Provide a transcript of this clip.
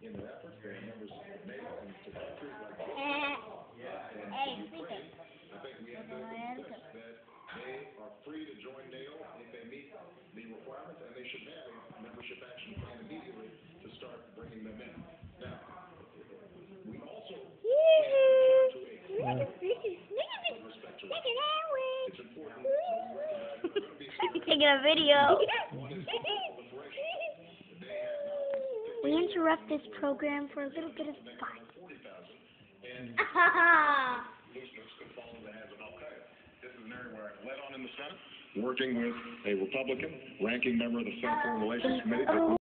in their efforts. They are members of NATO and to countries like Ukraine. I think we have to insist that they are free to join NATO if they meet the requirements, and they should have a membership action plan immediately to start bringing them in. Now, we also taking a video. We interrupt this program for a little bit of fun. Working with a Republican ranking member of the Senate Foreign Relations Committee.